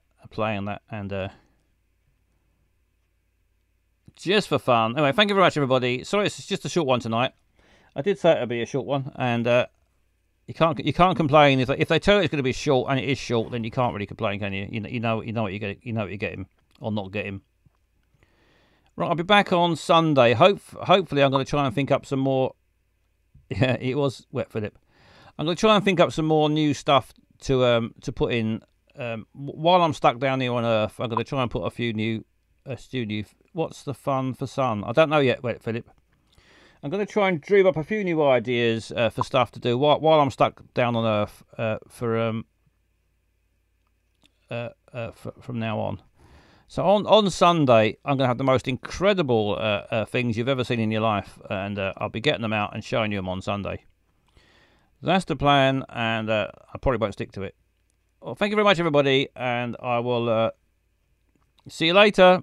and just for fun. Anyway, thank you very much, everybody. Sorry, it's just a short one tonight. I did say it'd be a short one, and you can't complain if they tell you it's going to be short and it is short. Then you can't really complain, can you? You know what you get. You know what you're getting or not getting. Right, I'll be back on Sunday. Hopefully, I'm going to try and think up some more. Yeah, it was Wet Philip. I'm going to try and think up some more new stuff to put in while I'm stuck down here on Earth. I'm going to try and put a few new studio. What's the fun for sun? I don't know yet, Wet Philip. I'm going to try and dream up a few new ideas for stuff to do while I'm stuck down on Earth from now on. So on Sunday, I'm going to have the most incredible things you've ever seen in your life, and I'll be getting them out and showing you them on Sunday. That's the plan, and I probably won't stick to it. Well, thank you very much, everybody, and I will see you later.